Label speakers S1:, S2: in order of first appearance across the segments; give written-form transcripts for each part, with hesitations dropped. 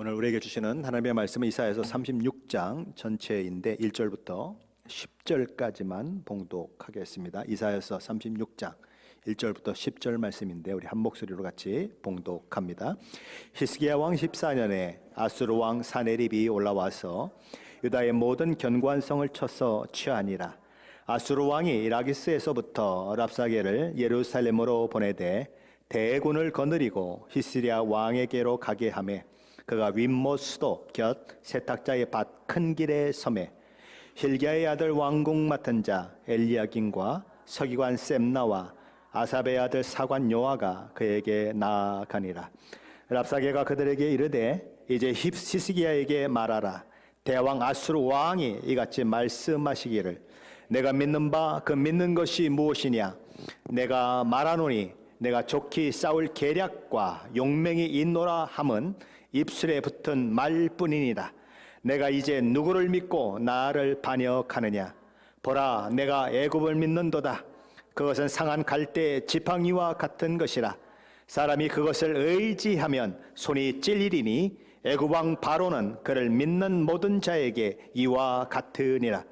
S1: 오늘 우리에게 주시는 하나님의 말씀은 이사야서 36장 전체인데 1절부터 10절까지만 봉독하겠습니다. 이사야서 36장 1절부터 10절 말씀인데 우리 한 목소리로 같이 봉독합니다. 히스기야 왕 14년에 아수르 왕 사네립이 올라와서 유다의 모든 견고한 성을 쳐서 취하니라. 아수르 왕이 라기스에서부터 랍사게를 예루살렘으로 보내되 대군을 거느리고 히스기야 왕에게로 가게 하매 그가 윗못 수도 곁 세탁자의 밭 큰 길에 섬에 힐기야의 아들 왕궁 맡은 자 엘리야김과 서기관 셈나와 아삽의 아들 사관 요아가 그에게 나아가니라. 랍사게가 그들에게 이르되 이제 히스기야에게 말하라. 대왕 아수르 왕이 이같이 말씀하시기를 내가 믿는 바 그 믿는 것이 무엇이냐. 내가 말하노니 내가 좋게 싸울 계략과 용맹이 있노라 함은 입술에 붙은 말뿐이니라. 내가 이제 누구를 믿고 나를 반역하느냐. 보라, 내가 애굽을 믿는도다. 그것은 상한 갈대 지팡이와 같은 것이라. 사람이 그것을 의지하면 손이 찔리리니 애굽 왕 바로는 그를 믿는 모든 자에게 이와 같으니라.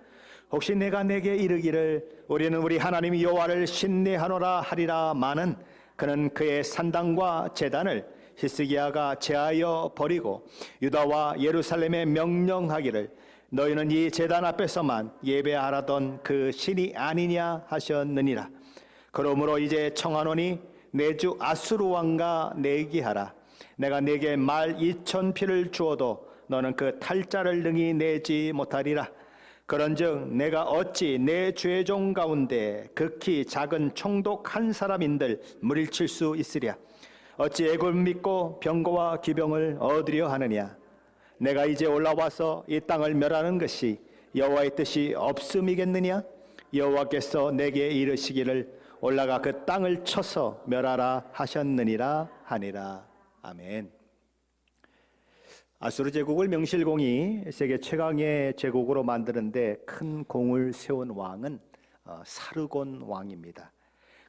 S1: 혹시 내가 내게 이르기를 우리는 우리 하나님 여호와를 신뢰하노라 하리라 마는 그는 그의 산당과 제단을 히스기야가 제하여 버리고 유다와 예루살렘에 명령하기를 너희는 이 제단 앞에서만 예배하라던 그 신이 아니냐 하셨느니라. 그러므로 이제 청하노니 내 주 아수르 왕과 내기하라. 내가 내게 말 2,000피를 주어도 너는 그 탈자를 능히 내지 못하리라. 그런즉 내가 어찌 내 죄종 가운데 극히 작은 총독 한 사람인들 물리칠 수 있으랴. 어찌 애굽 믿고 병거와 기병을 얻으려 하느냐. 내가 이제 올라와서 이 땅을 멸하는 것이 여호와의 뜻이 없음이겠느냐. 여호와께서 내게 이르시기를 올라가 그 땅을 쳐서 멸하라 하셨느니라 하니라. 아멘. 아수르 제국을 명실공히 세계 최강의 제국으로 만드는데 큰 공을 세운 왕은 사르곤 왕입니다.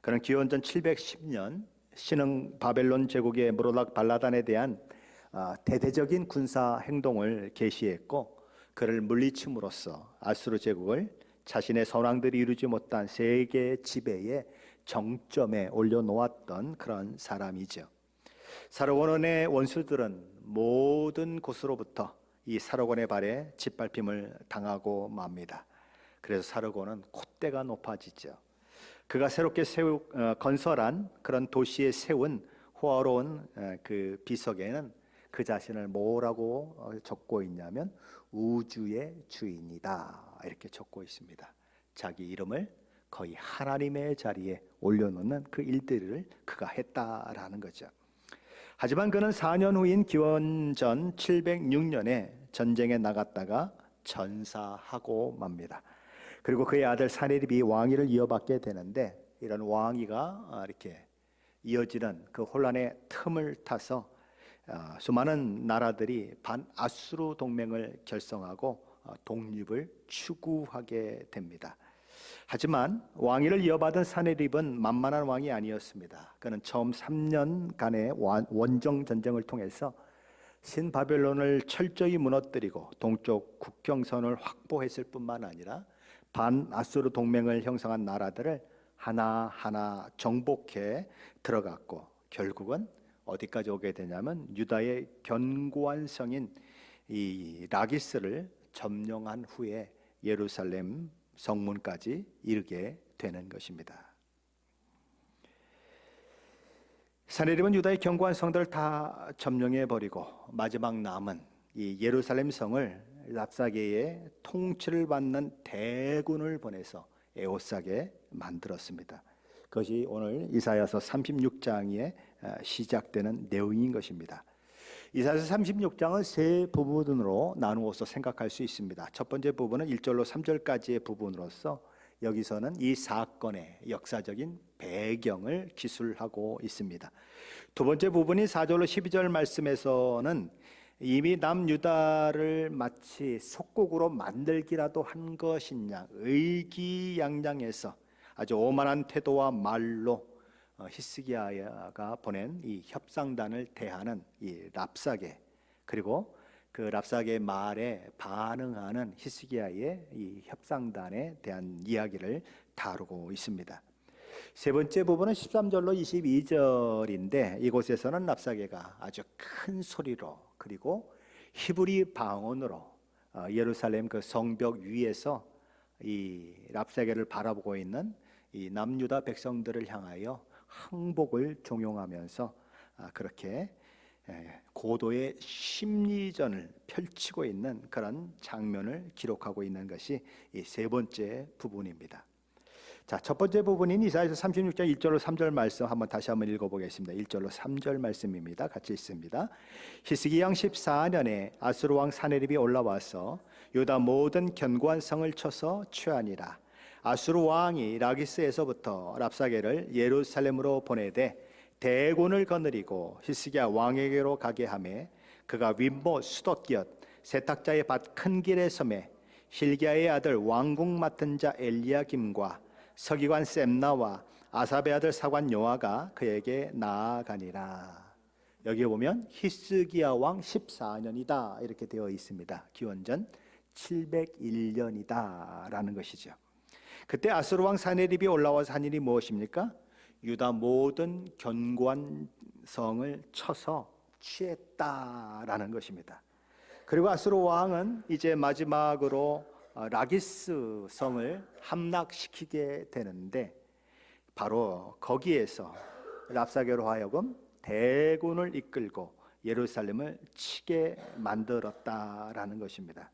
S1: 그는 기원전 710년 신흥 바벨론 제국의 무로닥 발라단에 대한 대대적인 군사 행동을 개시했고 그를 물리침으로써 아수르 제국을 자신의 선왕들이 이루지 못한 세계 지배의 정점에 올려놓았던 그런 사람이죠. 사르곤의 원수들은 모든 곳으로부터 이 사르곤의 발에 짓밟힘을 당하고 맙니다. 그래서 사르곤은 콧대가 높아지죠. 그가 새롭게 건설한 그런 도시에 세운 호화로운 그 비석에는 그 자신을 뭐라고 적고 있냐면 우주의 주인이다 이렇게 적고 있습니다. 자기 이름을 거의 하나님의 자리에 올려놓는 그 일들을 그가 했다라는 거죠. 하지만 그는 4년 후인 기원전 706년에 전쟁에 나갔다가 전사하고 맙니다. 그리고 그의 아들 사네립이 왕위를 이어받게 되는데 이런 왕위가 이렇게 이어지는 그 혼란의 틈을 타서 수많은 나라들이 반아수르 동맹을 결성하고 독립을 추구하게 됩니다. 하지만 왕위를 이어받은 사네립은 만만한 왕이 아니었습니다. 그는 처음 3년간의 원정 전쟁을 통해서 신바벨론을 철저히 무너뜨리고 동쪽 국경선을 확보했을 뿐만 아니라 반아수르 동맹을 형성한 나라들을 하나하나 정복해 들어갔고 결국은 어디까지 오게 되냐면 유다의 견고한 성인 이 라기스를 점령한 후에 예루살렘 성문까지 이르게 되는 것입니다. 사네립은 유다의 견고한 성들을 다 점령해 버리고 마지막 남은 이 예루살렘 성을 랍사게의 통치를 받는 대군을 보내서 에워싸게 만들었습니다. 그것이 오늘 이사야서 36장에 시작되는 내용인 것입니다. 이사야서 36장은 세 부분으로 나누어서 생각할 수 있습니다. 첫 번째 부분은 1절로 3절까지의 부분으로서 여기서는 이 사건의 역사적인 배경을 기술하고 있습니다. 두 번째 부분이 4절로 12절 말씀에서는 이미 남유다를 마치 속국으로 만들기라도 한 것이냐 의기양양해서 아주 오만한 태도와 말로 히스기야가 보낸 이 협상단을 대하는 이 랍사게 그리고 그 랍사게의 말에 반응하는 히스기야의 이 협상단에 대한 이야기를 다루고 있습니다. 세 번째 부분은 13절로 22절인데 이곳에서는 랍사게가 아주 큰 소리로 그리고 히브리 방언으로 예루살렘 그 성벽 위에서 이 랍사게를 바라보고 있는 이 남유다 백성들을 향하여 항복을 종용하면서 그렇게 고도의 심리전을 펼치고 있는 그런 장면을 기록하고 있는 것이 이 세 번째 부분입니다. 자, 첫 번째 부분인 이사야서 36장 1절로 3절 말씀 다시 한번 읽어보겠습니다. 1절로 3절 말씀입니다. 같이 읽습니다. 히스기 양 14년에 아수르 왕 사네립이 올라와서 유다 모든 견고한 성을 쳐서 취하니라. 아수르 왕이 라기스에서부터 랍사게를 예루살렘으로 보내되 대군을 거느리고 히스기야 왕에게로 가게 하매 그가 윗모 수도기엇 세탁자의 밭 큰 길에 섬에 힐기야의 아들 왕궁 맡은 자 엘리야김과 서기관 셈나와 아삽의 아들 사관 요아가 그에게 나아가니라. 여기 보면 히스기야 왕 14년이다 이렇게 되어 있습니다. 기원전 701년이다 라는 것이죠. 그때 아수르 왕 사네립이 올라와서 한 일이 무엇입니까? 유다 모든 견고한 성을 쳐서 취했다라는 것입니다. 그리고 아수르 왕은 이제 마지막으로 라기스 성을 함락시키게 되는데 바로 거기에서 랍사게로 하여금 대군을 이끌고 예루살렘을 치게 만들었다라는 것입니다.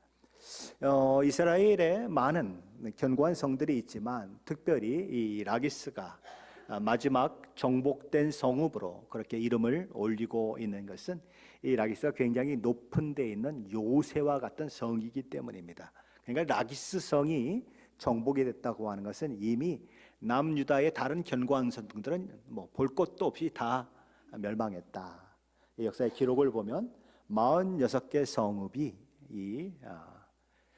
S1: 이스라엘에 많은 견고한 성들이 있지만 특별히 이 라기스가 마지막 정복된 성읍으로 그렇게 이름을 올리고 있는 것은 이 라기스가 굉장히 높은 데에 있는 요새와 같은 성이기 때문입니다. 그러니까 라기스 성이 정복이 됐다고 하는 것은 이미 남유다의 다른 견고한 성들은 볼 것도 없이 다 멸망했다. 이 역사의 기록을 보면 46개 성읍이 이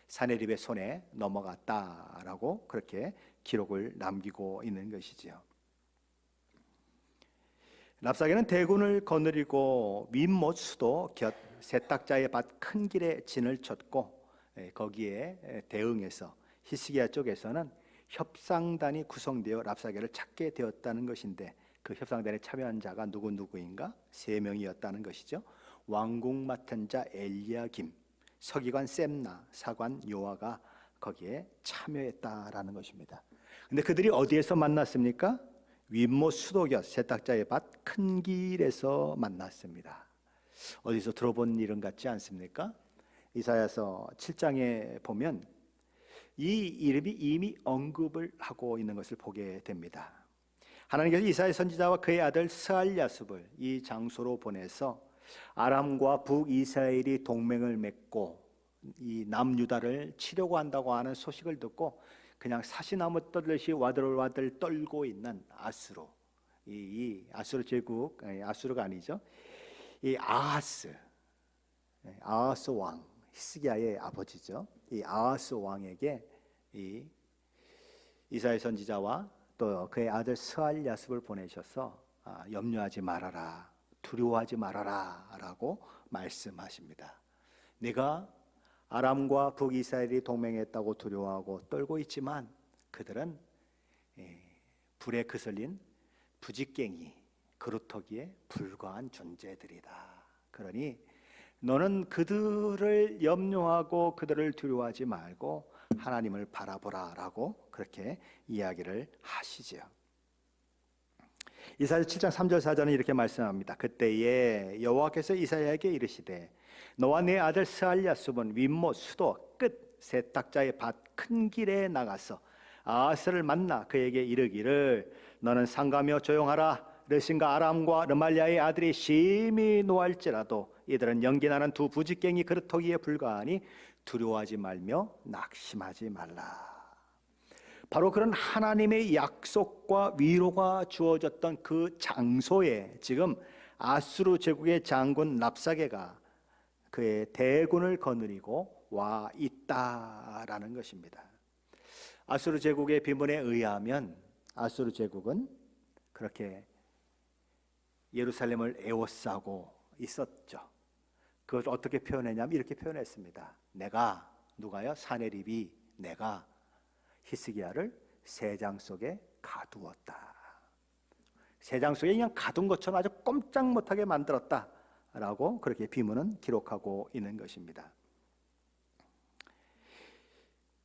S1: 사네립의 손에 넘어갔다라고 그렇게 기록을 남기고 있는 것이지요. 랍사게는 대군을 거느리고 윗못 수도 곁 세탁자의 밭 큰 길에 진을 쳤고 거기에 대응해서 히스기야 쪽에서는 협상단이 구성되어 랍사게를 찾게 되었다는 것인데 그 협상단에 참여한 자가 누구인가? 3명이었다는 것이죠. 왕궁 맡은 자 엘리야김, 서기관 셈나, 사관 요아가 거기에 참여했다라는 것입니다. 근데 그들이 어디에서 만났습니까? 윗못 수도곁 세탁자의 밭 큰 길에서 만났습니다. 어디서 들어본 이름 같지 않습니까? 이사야서 7장에 보면 이 이름이 이미 언급을 하고 있는 것을 보게 됩니다. 하나님께서 이사야 선지자와 그의 아들 스알야숲을 이 장소로 보내서 아람과 북이스라엘이 동맹을 맺고 이 남유다를 치려고 한다고 하는 소식을 듣고 그냥 사시나무 떨듯이 와들와들 떨고 있는 아수르, 이 아수르 제국, 아수르가 아니죠. 이 아하스 왕, 히스기야의 아버지죠. 이 아하스 왕에게 이 이사야 선지자와 또 그의 아들 스알야숲을 보내셔서 염려하지 말아라, 두려워하지 말아라라고 말씀하십니다. 네가 아람과 북이스라엘이 동맹했다고 두려워하고 떨고 있지만 그들은 불에 그슬린 부직갱이 그루터기에 불과한 존재들이다. 그러니 너는 그들을 염려하고 그들을 두려워하지 말고 하나님을 바라보라라고 그렇게 이야기를 하시죠. 이사야 7장 3절 4절은 이렇게 말씀합니다. 그때에 여호와께서 이사야에게 이르시되 너와 내 아들 스알야숲은 윗못 수도 끝 세탁자의 밭 큰 길에 나가서 아하스를 만나 그에게 이르기를 너는 상가며 조용하라. 르신과 아람과 르말리아의 아들이 심히 노할지라도 이들은 연기나는 두 부직갱이 그루터기에 불과하니 두려워하지 말며 낙심하지 말라. 바로 그런 하나님의 약속과 위로가 주어졌던 그 장소에 지금 아수르 제국의 장군 랍사게가 그의 대군을 거느리고 와 있다라는 것입니다. 아수르 제국의 비문에 의하면 아수르 제국은 그렇게 예루살렘을 에워싸고 있었죠. 그걸 어떻게 표현했냐면 이렇게 표현했습니다. 내가, 누가요? 사내립이 내가 히스기야를 새장 속에 가두었다. 새장 속에 그냥 가둔 것처럼 아주 꼼짝 못하게 만들었다라고 그렇게 비문은 기록하고 있는 것입니다.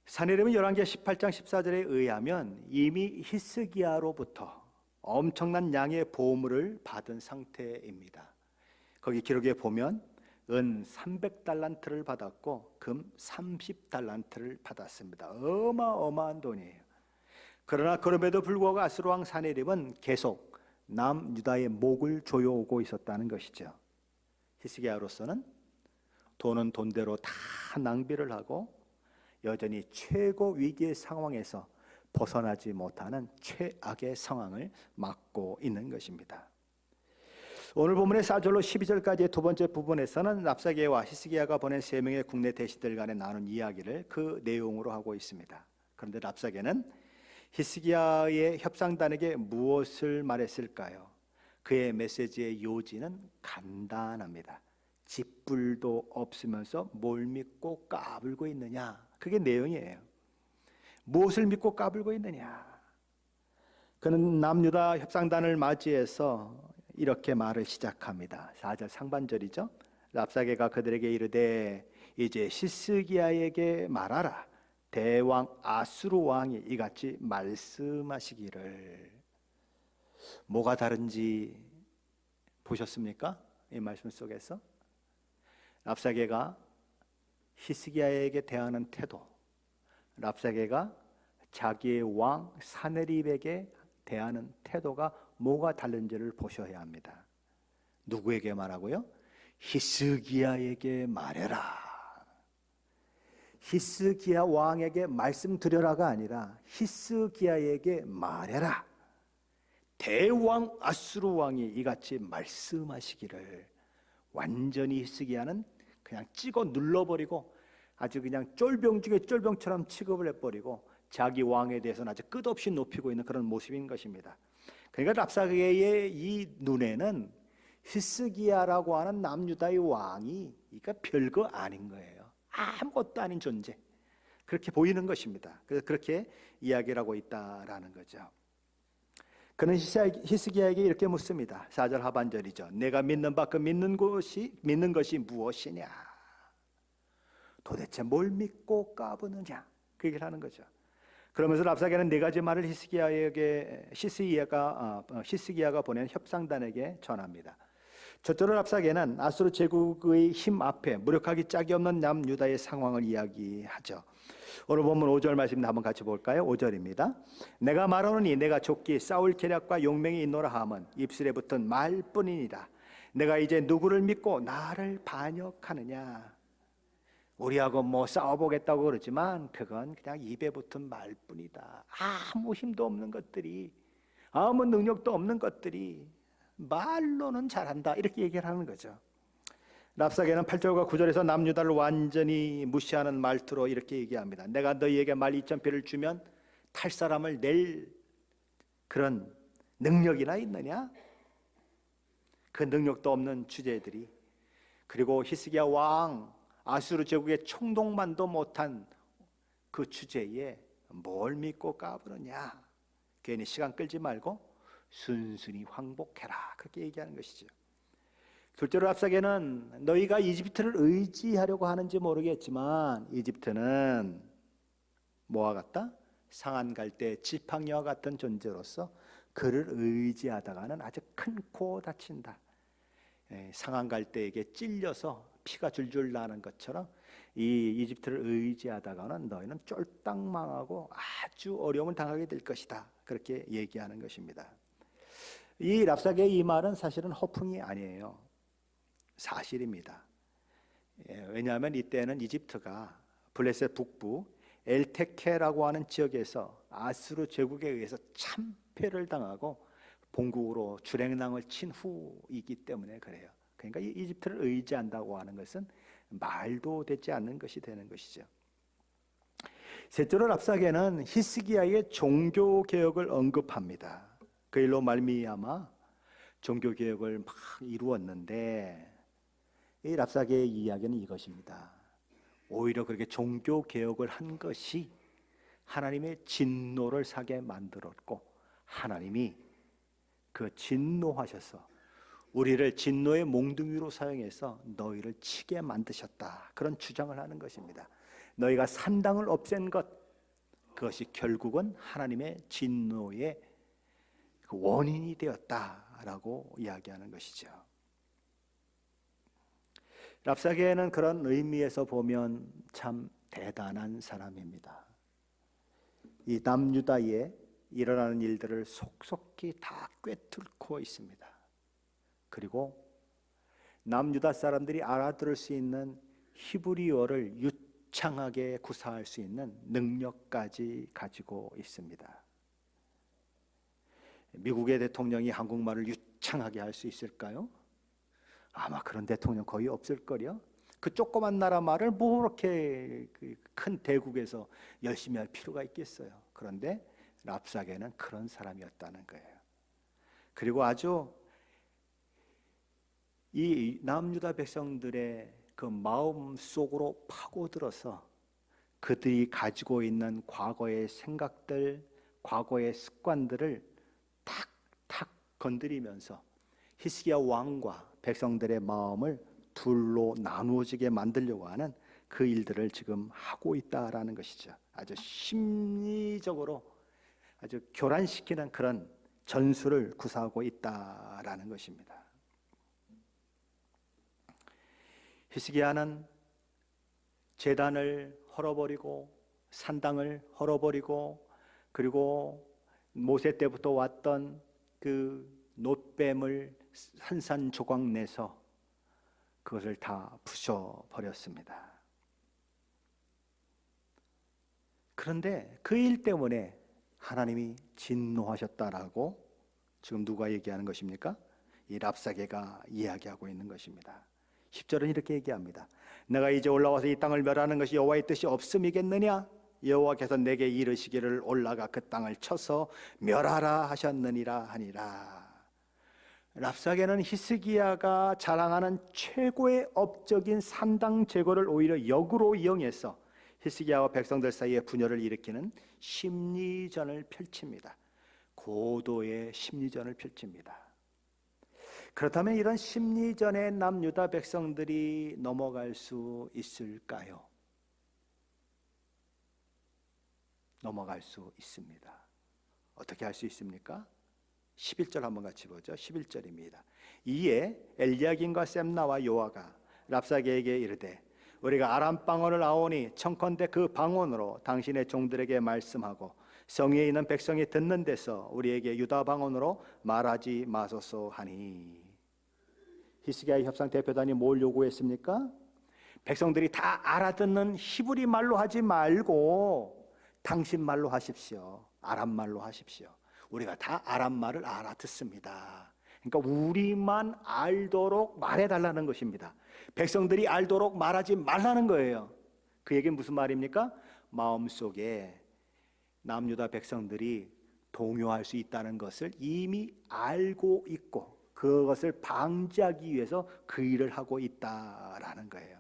S1: 사내립은 열왕기하 18장 14절에 의하면 이미 히스기야로부터 엄청난 양의 보물을 받은 상태입니다. 거기 기록에 보면 은 300달란트를 받았고 금 30달란트를 받았습니다. 어마어마한 돈이에요. 그러나 그럼에도 불구하고 아수르 왕 사내립은 계속 남유다의 목을 조여오고 있었다는 것이죠. 히스기야로서는 돈은 돈대로 다 낭비를 하고 여전히 최고 위기의 상황에서 벗어나지 못하는 최악의 상황을 맞고 있는 것입니다. 오늘 본문의 4절로 12절까지의 두 번째 부분에서는 랍사게와 히스기야가 보낸 세 명의 국내 대신들 간에 나눈 이야기를 그 내용으로 하고 있습니다. 그런데 랍사게는 히스기야의 협상단에게 무엇을 말했을까요? 그의 메시지의 요지는 간단합니다. 짓불도 없으면서 뭘 믿고 까불고 있느냐? 그게 내용이에요. 무엇을 믿고 까불고 있느냐? 그는 남유다 협상단을 맞이해서 이렇게 말을 시작합니다. 4절 상반절이죠. 랍사게가 그들에게 이르되 이제 히스기야에게 말하라. 대왕 아수르 왕이 이같이 말씀하시기를. 뭐가 다른지 보셨습니까? 이 말씀 속에서 랍사게가 히스기야에게 대하는 태도, 랍사게가 자기의 왕 사네립에게 대하는 태도가 뭐가 다른지를 보셔야 합니다. 누구에게 말하고요? 히스기야에게 말해라. 히스기야 왕에게 말씀드려라가 아니라 히스기야에게 말해라. 대왕 아수르 왕이 이같이 말씀하시기를. 완전히 히스기야는 그냥 찍어 눌러버리고 아주 그냥 쫄병 중에 쫄병처럼 취급을 해버리고 자기 왕에 대해서는 아주 끝없이 높이고 있는 그런 모습인 것입니다. 그러니까 랍사게의 이 눈에는 히스기야라고 하는 남유다의 왕이 그러니까 별거 아닌 거예요. 아무것도 아닌 존재, 그렇게 보이는 것입니다. 그래서 그렇게 이야기를 하고 있다라는 거죠. 그는 히스기야에게 이렇게 묻습니다. 4절 하반절이죠. 내가 믿는 바 그 믿는 것이 무엇이냐? 도대체 뭘 믿고 까부느냐? 그 얘기를 하는 거죠. 그러면서 랍사게는 네 가지 말을 히스기야가 보낸 협상단에게 전합니다. 첫째로 랍사게는 아수르 제국의 힘 앞에 무력하기 짝이 없는 남유다의 상황을 이야기하죠. 오늘 본문 5절 말씀 한번 같이 볼까요? 5절입니다. 내가 말하노니 내가 족기 싸울 계략과 용맹이 있노라 함은 입술에 붙은 말뿐이니라. 내가 이제 누구를 믿고 나를 반역하느냐? 우리하고 뭐 싸워보겠다고 그러지만 그건 그냥 입에 붙은 말뿐이다. 아무 힘도 없는 것들이, 아무 능력도 없는 것들이 말로는 잘한다, 이렇게 얘기를 하는 거죠. 랍사게는 8절과 9절에서 남유다를 완전히 무시하는 말투로 이렇게 얘기합니다. 내가 너희에게 말 2,000필을 주면 탈 사람을 낼 그런 능력이나 있느냐? 그 능력도 없는 주제들이, 그리고 히스기야 왕 아수르 제국의 총독만도 못한 그 주제에 뭘 믿고 까부느냐? 괜히 시간 끌지 말고 순순히 항복해라, 그렇게 얘기하는 것이죠. 둘째로 랍사게는 너희가 이집트를 의지하려고 하는지 모르겠지만 이집트는 뭐와 같다? 상한 갈대 지팡이와 같은 존재로서 그를 의지하다가는 아주 큰 코 다친다. 상한 갈대에게 찔려서 피가 줄줄 나는 것처럼 이 이집트를 의지하다가는 너희는 쫄딱 망하고 아주 어려움을 당하게 될 것이다, 그렇게 얘기하는 것입니다. 이 랍사게의 이 말은 사실은 허풍이 아니에요. 사실입니다. 왜냐하면 이때는 이집트가 블레셋 북부 엘테케라고 하는 지역에서 아수르 제국에 의해서 참패를 당하고 본국으로 주랭랑을 친 후이기 때문에 그래요. 그러니까 이 이집트를 의지한다고 하는 것은 말도 되지 않는 것이 되는 것이죠. 셋째로 랍사게는 히스기야의 종교개혁을 언급합니다. 그 일로 말미암아 종교개혁을 막 이루었는데 이 랍사게의 이야기는 이것입니다. 오히려 그렇게 종교 개혁을 한 것이 하나님의 진노를 사게 만들었고, 하나님이 그 진노하셔서 우리를 진노의 몽둥이로 사용해서 너희를 치게 만드셨다, 그런 주장을 하는 것입니다. 너희가 산당을 없앤 것, 그것이 결국은 하나님의 진노의 그 원인이 되었다라고 이야기하는 것이죠. 랍사게는 그런 의미에서 보면 참 대단한 사람입니다. 이 남유다에 일어나는 일들을 속속히 다 꿰뚫고 있습니다. 그리고 남유다 사람들이 알아들을 수 있는 히브리어를 유창하게 구사할 수 있는 능력까지 가지고 있습니다. 미국의 대통령이 한국말을 유창하게 할 수 있을까요? 아마 그런 대통령 거의 없을걸요. 그 조그만 나라 말을 뭐 그렇게 큰 대국에서 열심히 할 필요가 있겠어요. 그런데 랍사게는 그런 사람이었다는 거예요. 그리고 아주 이 남유다 백성들의 그 마음 속으로 파고들어서 그들이 가지고 있는 과거의 생각들, 과거의 습관들을 탁탁 건드리면서 히스기야 왕과 백성들의 마음을 둘로 나누어지게 만들려고 하는 그 일들을 지금 하고 있다라는 것이죠. 아주 심리적으로 아주 교란시키는 그런 전술을 구사하고 있다라는 것입니다. 히스기야는 제단을 헐어버리고 산당을 헐어버리고, 그리고 모세 때부터 왔던 그 놋뱀을 산산조각 내서 그것을 다 부셔버렸습니다. 그런데 그 일 때문에 하나님이 진노하셨다라고 지금 누가 얘기하는 것입니까? 이 랍사게가 이야기하고 있는 것입니다. 10절은 이렇게 얘기합니다. 내가 이제 올라와서 이 땅을 멸하는 것이 여호와의 뜻이 없음이겠느냐? 여호와께서 내게 이르시기를 올라가 그 땅을 쳐서 멸하라 하셨느니라 하니라. 랍사게는 히스기야가 자랑하는 최고의 업적인 산당 제거를 오히려 역으로 이용해서 히스기야와 백성들 사이에 분열을 일으키는 심리전을 펼칩니다. 고도의 심리전을 펼칩니다. 그렇다면 이런 심리전에 남유다 백성들이 넘어갈 수 있을까요? 넘어갈 수 있습니다. 어떻게 할 수 있습니까? 11절 한번 같이 보죠. 11절입니다. 이에 엘리야김과 셈나와 요아가 랍사게에게 이르되 우리가 아람 방언을 아오니 청컨대 그 방언으로 당신의 종들에게 말씀하고 성에 있는 백성이 듣는 데서 우리에게 유다 방언으로 말하지 마소서 하니. 히스기야의 협상 대표단이 뭘 요구했습니까? 백성들이 다 알아듣는 히브리 말로 하지 말고 당신 말로 하십시오. 아람 말로 하십시오. 우리가 다 아람 말을 알아듣습니다. 그러니까 우리만 알도록 말해달라는 것입니다. 백성들이 알도록 말하지 말라는 거예요. 그 얘기는 무슨 말입니까? 마음속에 남유다 백성들이 동요할 수 있다는 것을 이미 알고 있고 그것을 방지하기 위해서 그 일을 하고 있다라는 거예요.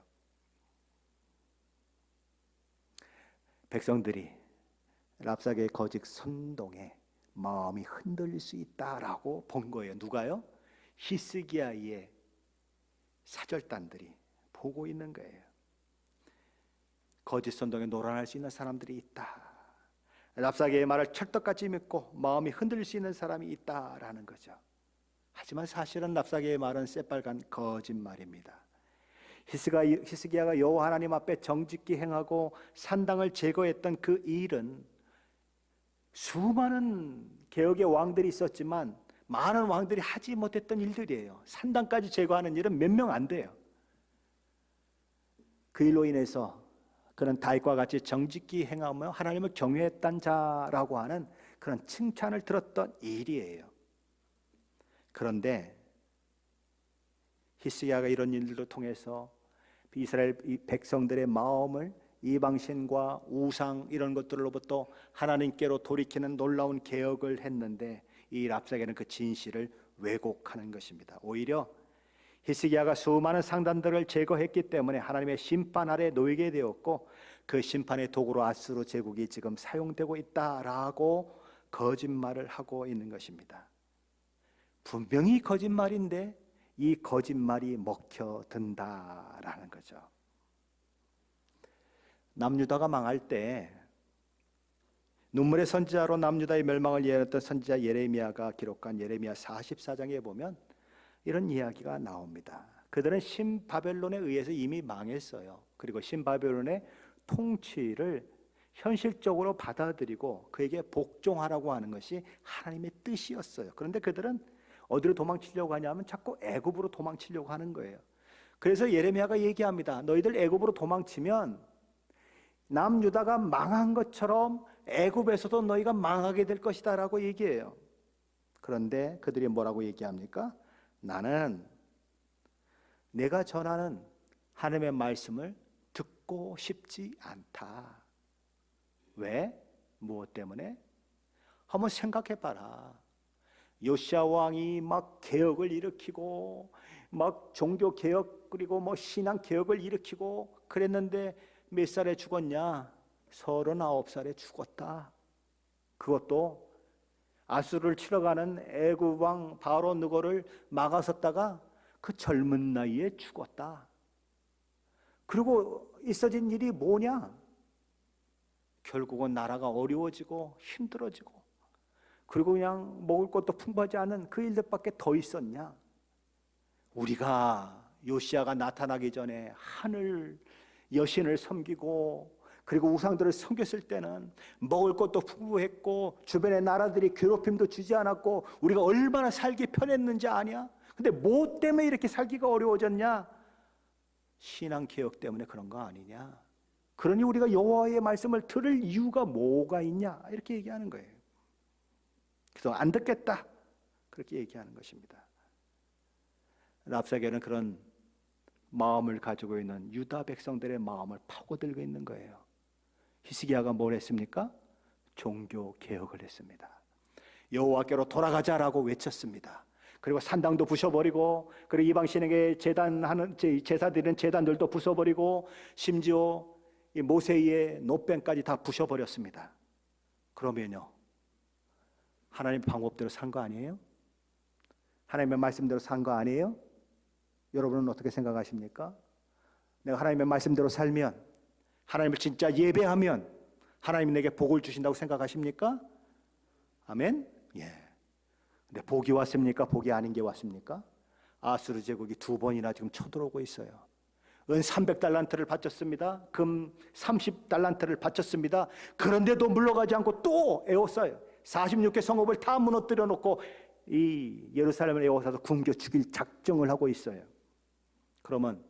S1: 백성들이 랍사게의 거짓 선동에 마음이 흔들릴 수 있다라고 본 거예요. 누가요? 히스기야의 사절단들이 보고 있는 거예요. 거짓 선동에 노란할 수 있는 사람들이 있다. 랍사게의 말을 철떡같이 믿고 마음이 흔들릴 수 있는 사람이 있다라는 거죠. 하지만 사실은 랍사게의 말은 새빨간 거짓말입니다. 히스기야가 여호와 하나님 앞에 정직히 행하고 산당을 제거했던 그 일은 수많은 개혁의 왕들이 있었지만 많은 왕들이 하지 못했던 일들이에요. 산당까지 제거하는 일은 몇 명 안 돼요. 그 일로 인해서 그는 다윗과 같이 정직히 행하며 하나님을 경외했던 자라고 하는 그런 칭찬을 들었던 일이에요. 그런데 히스기야가 이런 일들을 통해서 이스라엘 백성들의 마음을 이방신과 우상 이런 것들로부터 하나님께로 돌이키는 놀라운 개혁을 했는데 이 랍사게는 그 진실을 왜곡하는 것입니다. 오히려 히스기야가 수많은 상단들을 제거했기 때문에 하나님의 심판 아래 놓이게 되었고 그 심판의 도구로 아수르 제국이 지금 사용되고 있다라고 거짓말을 하고 있는 것입니다. 분명히 거짓말인데 이 거짓말이 먹혀든다라는 거죠. 남유다가 망할 때 눈물의 선지자로 남유다의 멸망을 예언했던 선지자 예레미야가 기록한 예레미야 44장에 보면 이런 이야기가 나옵니다. 그들은 신바벨론에 의해서 이미 망했어요. 그리고 신바벨론의 통치를 현실적으로 받아들이고 그에게 복종하라고 하는 것이 하나님의 뜻이었어요. 그런데 그들은 어디로 도망치려고 하냐면 자꾸 애굽으로 도망치려고 하는 거예요. 그래서 예레미야가 얘기합니다. 너희들 애굽으로 도망치면 남유다가 망한 것처럼 애굽에서도 너희가 망하게 될 것이다 라고 얘기해요. 그런데 그들이 뭐라고 얘기합니까? 나는 내가 전하는 하나님의 말씀을 듣고 싶지 않다. 왜? 무엇 때문에? 한번 생각해 봐라. 요시야 왕이 막 개혁을 일으키고 막 종교 개혁 그리고 뭐 신앙 개혁을 일으키고 그랬는데 몇 살에 죽었냐? 39살에 죽었다. 그것도 아수르를 치러 가는 애굽 왕 바로 느고를 막아섰다가 그 젊은 나이에 죽었다. 그리고 있어진 일이 뭐냐? 결국은 나라가 어려워지고 힘들어지고 그리고 그냥 먹을 것도 풍부하지 않은 그 일들밖에 더 있었냐? 우리가 요시야가 나타나기 전에 하늘 여신을 섬기고 그리고 우상들을 섬겼을 때는 먹을 것도 풍부했고 주변의 나라들이 괴롭힘도 주지 않았고 우리가 얼마나 살기 편했는지 아냐? 근데 뭐 때문에 이렇게 살기가 어려워졌냐? 신앙개혁 때문에 그런 거 아니냐? 그러니 우리가 여호와의 말씀을 들을 이유가 뭐가 있냐? 이렇게 얘기하는 거예요. 그래서 안 듣겠다 그렇게 얘기하는 것입니다. 랍사게는 그런 마음을 가지고 있는 유다 백성들의 마음을 파고들고 있는 거예요. 히스기야가 뭘 했습니까? 종교 개혁을 했습니다. 여호와께로 돌아가자라고 외쳤습니다. 그리고 산당도 부숴버리고 그리고 이방 신에게 제단하는 제사 드리는 제단들도 부숴버리고 심지어 이 모세의 노뱀까지 다 부숴버렸습니다. 그러면요, 하나님 방법대로 산 거 아니에요? 하나님의 말씀대로 산 거 아니에요? 여러분은 어떻게 생각하십니까? 내가 하나님의 말씀대로 살면, 하나님을 진짜 예배하면 하나님이 내게 복을 주신다고 생각하십니까? 아멘? 예. 근데 복이 왔습니까? 복이 아닌 게 왔습니까? 아수르 제국이 2번이나 지금 쳐들어오고 있어요. 은 300달란트를 바쳤습니다. 금 30달란트를 바쳤습니다. 그런데도 물러가지 않고 또 에워싸요. 46개 성읍을 다 무너뜨려 놓고 이 예루살렘을 에워싸서 굶겨 죽일 작정을 하고 있어요. 그러면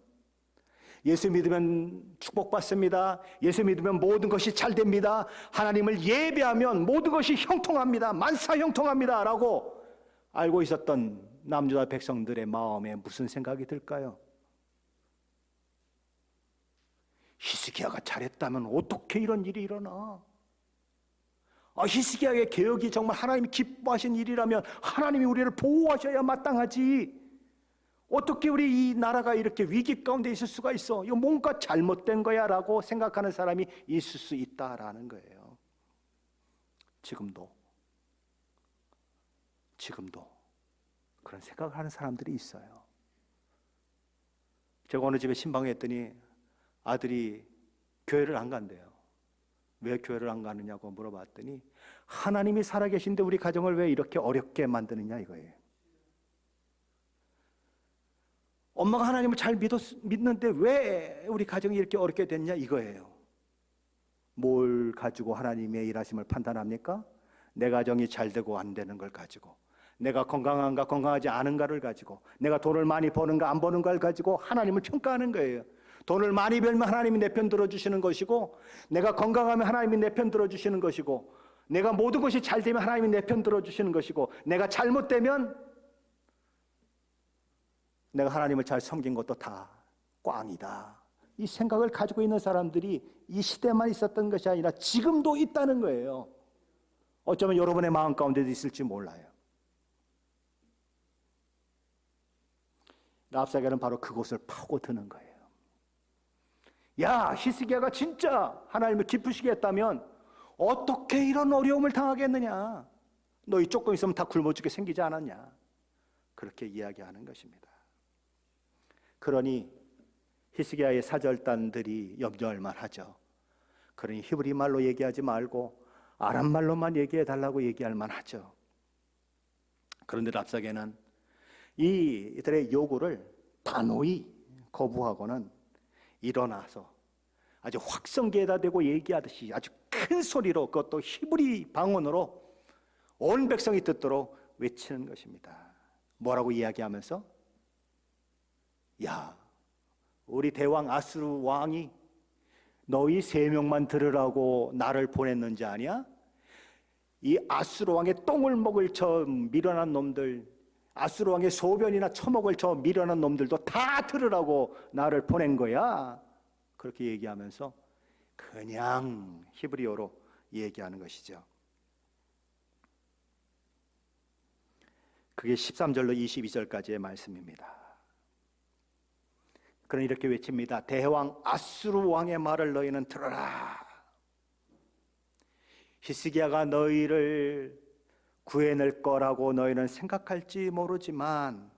S1: 예수 믿으면 축복받습니다. 예수 믿으면 모든 것이 잘 됩니다. 하나님을 예배하면 모든 것이 형통합니다. 만사 형통합니다. 라고 알고 있었던 남유다 백성들의 마음에 무슨 생각이 들까요? 히스기야가 잘했다면 어떻게 이런 일이 일어나? 히스기야의 개혁이 정말 하나님이 기뻐하신 일이라면 하나님이 우리를 보호하셔야 마땅하지. 어떻게 우리 이 나라가 이렇게 위기 가운데 있을 수가 있어? 이거 뭔가 잘못된 거야 라고 생각하는 사람이 있을 수 있다라는 거예요. 지금도 그런 생각을 하는 사람들이 있어요. 제가 어느 집에 신방했더니 아들이 교회를 안 간대요. 왜 교회를 안 가느냐고 물어봤더니 하나님이 살아계신데 우리 가정을 왜 이렇게 어렵게 만드느냐 이거예요. 엄마가 하나님을 잘 믿는데 왜 우리 가정이 이렇게 어렵게 됐냐 이거예요. 뭘 가지고 하나님의 일하심을 판단합니까? 내 가정이 잘 되고 안 되는 걸 가지고, 내가 건강한가 건강하지 않은가를 가지고, 내가 돈을 많이 버는가 안 버는가를 가지고 하나님을 평가하는 거예요. 돈을 많이 벌면 하나님이 내 편 들어주시는 것이고, 내가 건강하면 하나님이 내 편 들어주시는 것이고, 내가 모든 것이 잘 되면 하나님이 내 편 들어주시는 것이고, 내가 잘못되면 내가 하나님을 잘 섬긴 것도 다 꽝이다. 이 생각을 가지고 있는 사람들이 이 시대만 있었던 것이 아니라 지금도 있다는 거예요. 어쩌면 여러분의 마음 가운데도 있을지 몰라요. 랍사게는 바로 그곳을 파고드는 거예요. 야, 히스기야가 진짜 하나님을 기쁘시게 했다면 어떻게 이런 어려움을 당하겠느냐? 너희 조금 있으면 다 굶어 죽게 생기지 않았냐? 그렇게 이야기하는 것입니다. 그러니 히스기야의 사절단들이 염려할 만하죠. 그러니 히브리 말로 얘기하지 말고 아람 말로만 얘기해 달라고 얘기할 만하죠. 그런데 랍사게는 이들의 요구를 단호히 거부하고는 일어나서 아주 확성기에다 대고 얘기하듯이 아주 큰 소리로, 그것도 히브리 방언으로 온 백성이 듣도록 외치는 것입니다. 뭐라고 이야기하면서? 야, 우리 대왕 아수르 왕이 너희 3명만 들으라고 나를 보냈는지 아냐? 이 아수르 왕의 똥을 먹을 저 미련한 놈들, 아수르 왕의 소변이나 처먹을 저 미련한 놈들도 다 들으라고 나를 보낸 거야. 그렇게 얘기하면서 그냥 히브리어로 얘기하는 것이죠. 그게 13절로 22절까지의 말씀입니다. 그는 이렇게 외칩니다. 대왕 아수르 왕의 말을 너희는 들어라. 히스기야가 너희를 구해낼 거라고 너희는 생각할지 모르지만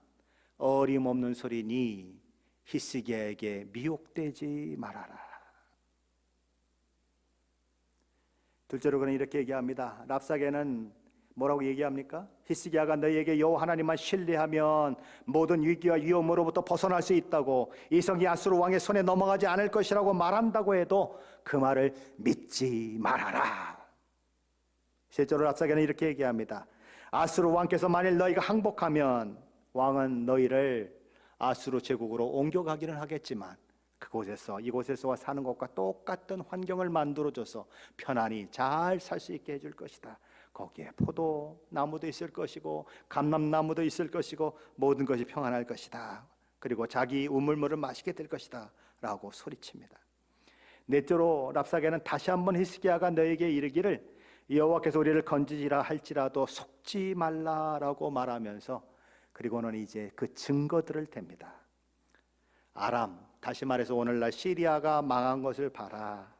S1: 어림없는 소리니 히스기야에게 미혹되지 말아라. 둘째로 그는 이렇게 얘기합니다. 랍사게는 뭐라고 얘기합니까? 히스기야가 너희에게 여호와 하나님만 신뢰하면 모든 위기와 위험으로부터 벗어날 수 있다고, 이 성이 아수르 왕의 손에 넘어가지 않을 것이라고 말한다고 해도 그 말을 믿지 말아라. 실제로 랍사게는 이렇게 얘기합니다. 아수르 왕께서 만일 너희가 항복하면 왕은 너희를 아수르 제국으로 옮겨가기는 하겠지만 이곳에서와 사는 것과 똑같은 환경을 만들어줘서 편안히 잘 살 수 있게 해줄 것이다. 거기에 포도나무도 있을 것이고 감람나무도 있을 것이고 모든 것이 평안할 것이다. 그리고 자기 우물물을 마시게 될 것이다 라고 소리칩니다. 넷째로 랍사게는 다시 한번 히스기야가 너에게 이르기를 여호와께서 우리를 건지리라 할지라도 속지 말라라고 말하면서, 그리고는 이제 그 증거들을 댑니다. 아람, 다시 말해서 오늘날 시리아가 망한 것을 봐라.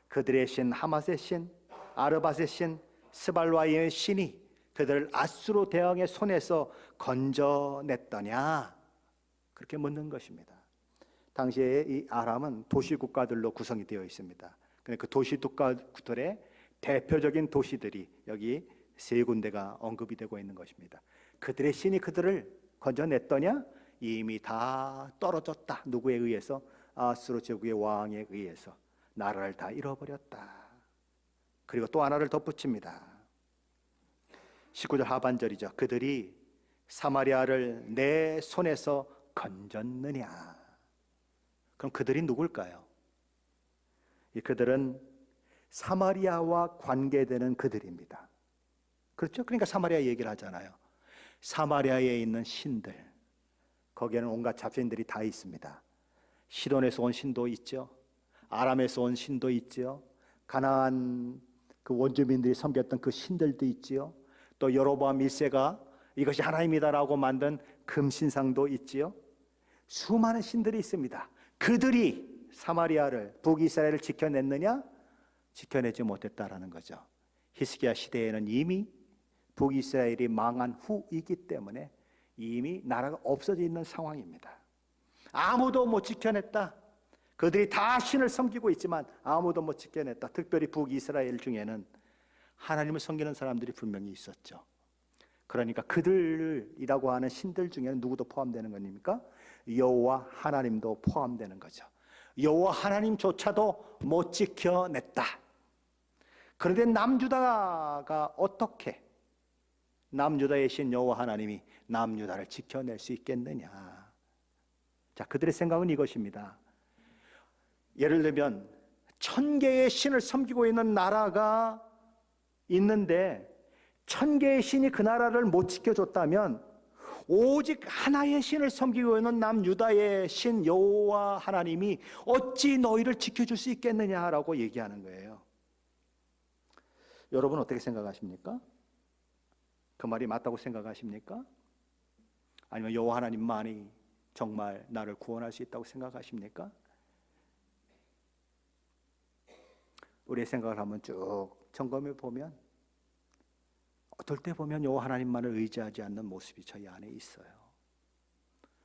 S1: 그들의 신 하맛의 신, 아르밧의 신, 스발와이의 신이 그들을 아수르 대왕의 손에서 건져냈더냐? 그렇게 묻는 것입니다. 당시에 이 아람은 도시국가들로 구성이 되어 있습니다. 그 도시국가들의 대표적인 도시들이 여기 3군데가 언급이 되고 있는 것입니다. 그들의 신이 그들을 건져냈더냐? 이미 다 떨어졌다. 누구에 의해서? 아수르 제국의 왕에 의해서 나라를 다 잃어버렸다. 그리고 또 하나를 덧붙입니다. 19절 하반절이죠. 그들이 사마리아를 내 손에서 건졌느냐? 그럼 그들이 누굴까요? 그들은 사마리아와 관계되는 그들입니다. 그렇죠? 그러니까 사마리아 얘기를 하잖아요. 사마리아에 있는 신들, 거기에는 온갖 잡신들이 다 있습니다. 시돈에서 온 신도 있죠. 아람에서 온 신도 있죠. 가나안 그 원주민들이 섬겼던 그 신들도 있지요. 또 여로보암 1세가 이것이 하나님이다라고 만든 금신상도 있지요. 수많은 신들이 있습니다. 그들이 사마리아를, 북이스라엘을 지켜냈느냐? 지켜내지 못했다라는 거죠. 히스기야 시대에는 이미 북이스라엘이 망한 후이기 때문에 이미 나라가 없어져 있는 상황입니다. 아무도 못 지켜냈다. 그들이 다 신을 섬기고 있지만 아무도 못 지켜냈다. 특별히 북이스라엘 중에는 하나님을 섬기는 사람들이 분명히 있었죠. 그러니까 그들이라고 하는 신들 중에는 누구도 포함되는 겁니까? 여호와 하나님도 포함되는 거죠. 여호와 하나님조차도 못 지켜냈다. 그런데 남유다가 어떻게 남유다의 신 여호와 하나님이 남유다를 지켜낼 수 있겠느냐? 자, 그들의 생각은 이것입니다. 예를 들면 1000개의 신을 섬기고 있는 나라가 있는데 1000개의 신이 그 나라를 못 지켜줬다면 오직 하나의 신을 섬기고 있는 남유다의 신 여호와 하나님이 어찌 너희를 지켜줄 수 있겠느냐라고 얘기하는 거예요. 여러분 어떻게 생각하십니까? 그 말이 맞다고 생각하십니까? 아니면 여호와 하나님만이 정말 나를 구원할 수 있다고 생각하십니까? 우리의 생각을 한번 쭉 점검해 보면 어떨 때 보면 요 하나님만을 의지하지 않는 모습이 저희 안에 있어요.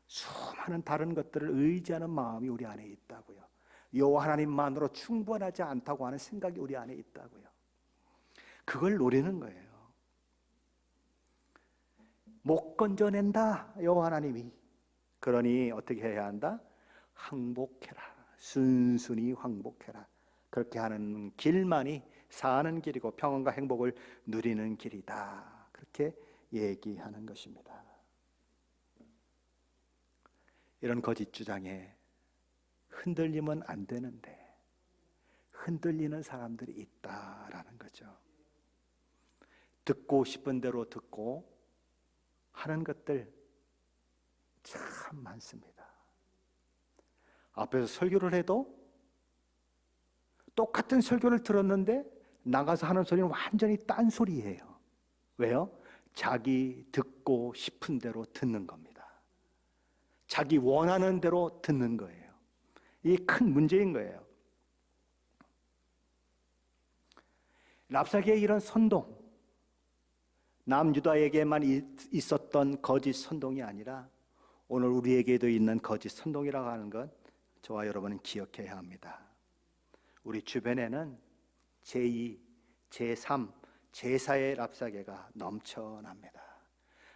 S1: 수많은 다른 것들을 의지하는 마음이 우리 안에 있다고요. 요 하나님만으로 충분하지 않다고 하는 생각이 우리 안에 있다고요. 그걸 노리는 거예요. 못 건져낸다, 요 하나님이. 그러니 어떻게 해야 한다? 항복해라. 순순히 항복해라. 그렇게 하는 길만이 사는 길이고 평안과 행복을 누리는 길이다. 그렇게 얘기하는 것입니다. 이런 거짓 주장에 흔들리면 안 되는데 흔들리는 사람들이 있다라는 거죠. 듣고 싶은 대로 듣고 하는 것들 참 많습니다. 앞에서 설교를 해도 똑같은 설교를 들었는데 나가서 하는 소리는 완전히 딴 소리예요. 왜요? 자기 듣고 싶은 대로 듣는 겁니다. 자기 원하는 대로 듣는 거예요. 이게 큰 문제인 거예요. 랍사계의 이런 선동, 남유다에게만 있었던 거짓 선동이 아니라 오늘 우리에게도 있는 거짓 선동이라고 하는 것 저와 여러분은 기억해야 합니다. 우리 주변에는 제2, 제3, 제4의 랍사계가 넘쳐납니다.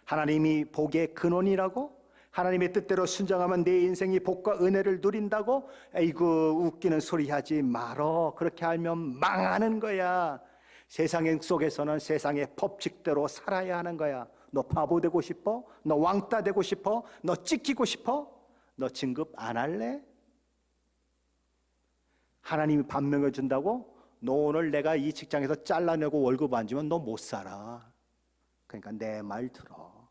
S1: 하나님이 복의 근원이라고, 하나님의 뜻대로 순종하면 내 인생이 복과 은혜를 누린다고, 에이구 웃기는 소리 하지 말어. 그렇게 알면 망하는 거야. 세상 속에서는 세상의 법칙대로 살아야 하는 거야. 너 바보 되고 싶어? 너 왕따 되고 싶어? 너 찍히고 싶어? 너 진급 안 할래? 하나님이 밥 먹여준다고? 너 오늘 내가 이 직장에서 잘라내고 월급 안 주면 너 못 살아. 그러니까 내 말 들어.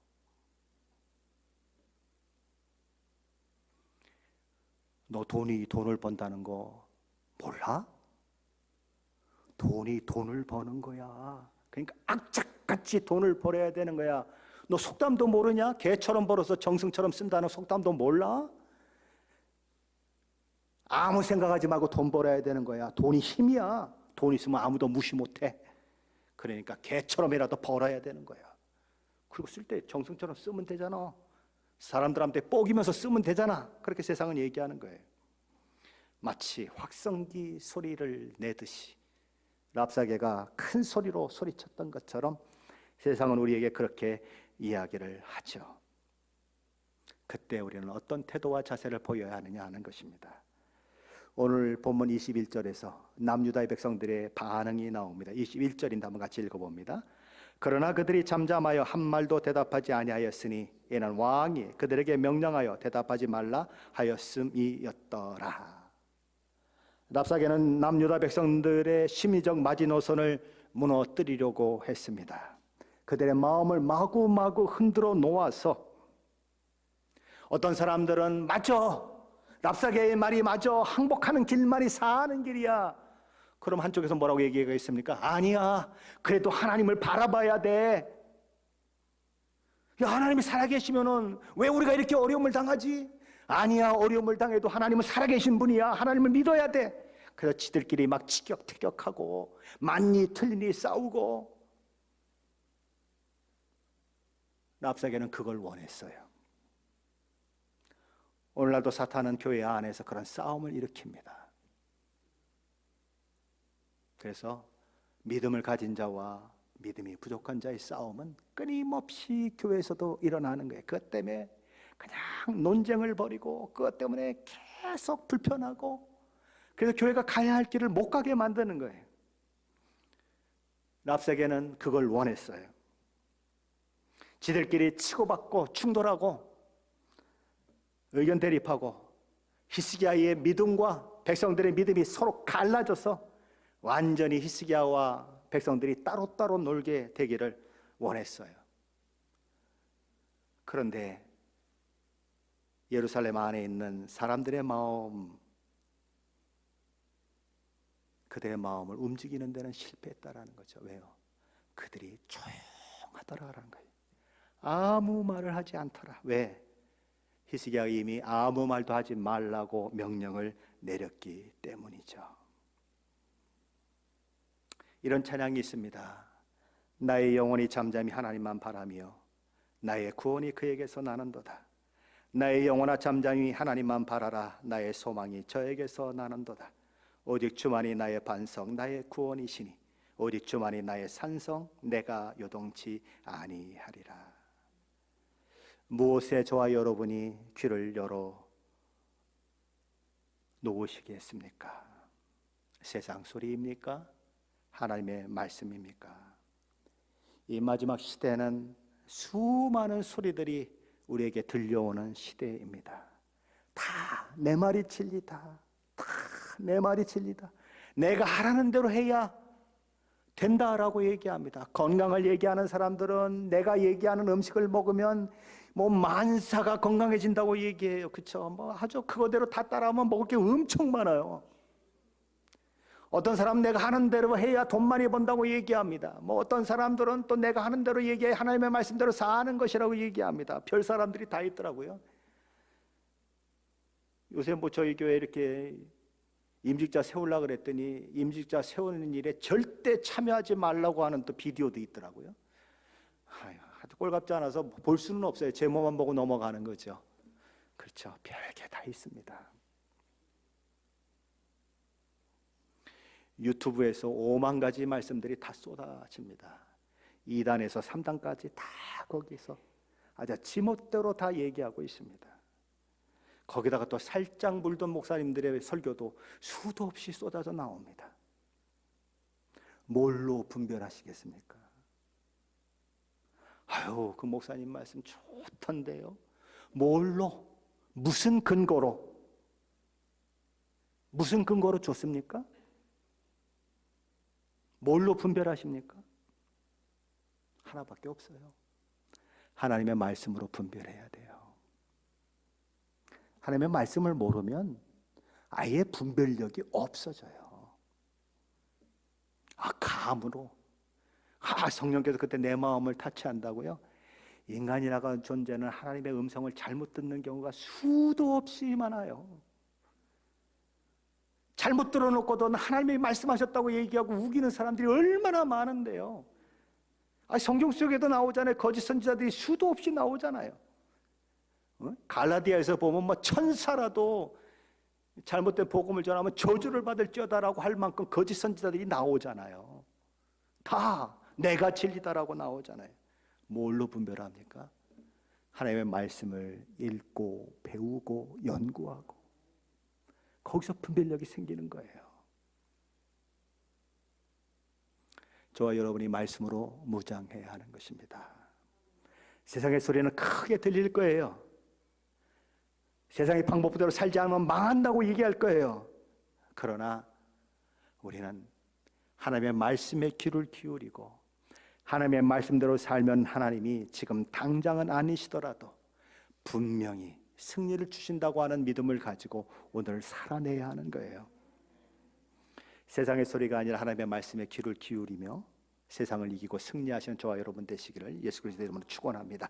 S1: 너 돈을 번다는 거 몰라? 돈이 돈을 버는 거야. 그러니까 악착같이 돈을 벌어야 되는 거야. 너 속담도 모르냐? 개처럼 벌어서 정승처럼 쓴다는 속담도 몰라? 아무 생각하지 말고 돈 벌어야 되는 거야. 돈이 힘이야. 돈 있으면 아무도 무시 못해. 그러니까 개처럼이라도 벌어야 되는 거야. 그리고 쓸 때 정승처럼 쓰면 되잖아. 사람들한테 뽀기면서 쓰면 되잖아. 그렇게 세상은 얘기하는 거예요. 마치 확성기 소리를 내듯이 랍사계가 큰 소리로 소리쳤던 것처럼 세상은 우리에게 그렇게 이야기를 하죠. 그때 우리는 어떤 태도와 자세를 보여야 하느냐 하는 것입니다. 오늘 본문 21절에서 남유다의 백성들의 반응이 나옵니다. 21절인데 한번 같이 읽어봅니다. 그러나 그들이 잠잠하여 한 말도 대답하지 아니하였으니 이는 왕이 그들에게 명령하여 대답하지 말라 하였음이었더라. 랍사계는 남유다 백성들의 심리적 마지노선을 무너뜨리려고 했습니다. 그들의 마음을 마구마구 흔들어 놓아서 어떤 사람들은 맞아, 랍사계의 말이 맞아, 항복하는 길만이 사는 길이야. 그럼 한쪽에서 뭐라고 얘기하겠습니까? 아니야, 그래도 하나님을 바라봐야 돼. 야, 하나님이 살아계시면은 왜 우리가 이렇게 어려움을 당하지? 아니야, 어려움을 당해도 하나님은 살아계신 분이야. 하나님을 믿어야 돼. 그래서 지들끼리 막 티격태격하고 맞니 틀리니 싸우고. 랍사계는 그걸 원했어요. 오늘날도 사탄은 교회 안에서 그런 싸움을 일으킵니다. 그래서 믿음을 가진 자와 믿음이 부족한 자의 싸움은 끊임없이 교회에서도 일어나는 거예요. 그것 때문에 그냥 논쟁을 벌이고 그것 때문에 계속 불편하고, 그래서 교회가 가야 할 길을 못 가게 만드는 거예요. 랍사계는 그걸 원했어요. 지들끼리 치고받고 충돌하고 의견 대립하고 히스기야의 믿음과 백성들의 믿음이 서로 갈라져서 완전히 히스기야와 백성들이 따로따로 놀게 되기를 원했어요. 그런데 예루살렘 안에 있는 사람들의 마음, 그들의 마음을 움직이는 데는 실패했다라는 거죠. 왜요? 그들이 조용하더라라는 거예요. 아무 말을 하지 않더라. 왜? 히스기야가 이미 아무 말도 하지 말라고 명령을 내렸기 때문이죠. 이런 찬양이 있습니다. 나의 영혼이 잠잠히 하나님만 바라며 나의 구원이 그에게서 나는도다. 나의 영혼아 잠잠히 하나님만 바라라. 나의 소망이 저에게서 나는도다. 오직 주만이 나의 반석 나의 구원이시니 오직 주만이 나의 산성 내가 요동치 아니하리라. 무엇에 저와 여러분이 귀를 열어 놓으시겠습니까? 세상 소리입니까? 하나님의 말씀입니까? 이 마지막 시대는 수많은 소리들이 우리에게 들려오는 시대입니다. 다 내 말이 진리다. 다 내 말이 진리다. 내가 하라는 대로 해야 된다라고 얘기합니다. 건강을 얘기하는 사람들은 내가 얘기하는 음식을 먹으면 뭐 만사가 건강해진다고 얘기해요. 그렇죠? 뭐 아주 그거대로 다 따라하면 먹을 게 엄청 많아요. 어떤 사람은 내가 하는 대로 해야 돈 많이 번다고 얘기합니다. 뭐 어떤 사람들은 또 내가 하는 대로 얘기해 하나님의 말씀대로 사는 것이라고 얘기합니다. 별 사람들이 다 있더라고요. 요새 뭐 저희 교회 이렇게 임직자 세우려고 그랬더니 임직자 세우는 일에 절대 참여하지 말라고 하는 또 비디오도 있더라고요. 하도 꼴같지 않아서 볼 수는 없어요. 제 몸만 보고 넘어가는 거죠. 그렇죠. 별게 다 있습니다. 유튜브에서 5만 가지 말씀들이 다 쏟아집니다. 2단에서 3단까지 다 거기서 아주 지멋대로 다 얘기하고 있습니다. 거기다가 또 살짝 물던 목사님들의 설교도 수도 없이 쏟아져 나옵니다. 뭘로 분별하시겠습니까? 아유, 그 목사님 말씀 좋던데요. 뭘로? 무슨 근거로 좋습니까? 뭘로 분별하십니까? 하나밖에 없어요. 하나님의 말씀으로 분별해야 돼요. 하나님의 말씀을 모르면 아예 분별력이 없어져요. 감으로. 성령께서 그때 내 마음을 타치한다고요? 인간이라는 존재는 하나님의 음성을 잘못 듣는 경우가 수도 없이 많아요. 잘못 들어놓고도 하나님이 말씀하셨다고 얘기하고 우기는 사람들이 얼마나 많은데요. 성경 속에도 나오잖아요. 거짓 선지자들이 수도 없이 나오잖아요. 갈라디아에서 보면 뭐 천사라도 잘못된 복음을 전하면 저주를 받을지어다라고 할 만큼 거짓 선지자들이 나오잖아요. 다 내가 진리다라고 나오잖아요. 뭘로 분별합니까? 하나님의 말씀을 읽고 배우고 연구하고 거기서 분별력이 생기는 거예요. 저와 여러분이 말씀으로 무장해야 하는 것입니다. 세상의 소리는 크게 들릴 거예요. 세상의 방법대로 살지 않으면 망한다고 얘기할 거예요. 그러나 우리는 하나님의 말씀에 귀를 기울이고 하나님의 말씀대로 살면 하나님이 지금 당장은 아니시더라도 분명히 승리를 주신다고 하는 믿음을 가지고 오늘 살아내야 하는 거예요. 세상의 소리가 아니라 하나님의 말씀에 귀를 기울이며 세상을 이기고 승리하시는 저와 여러분 되시기를 예수 그리스도의 이름으로 축원합니다.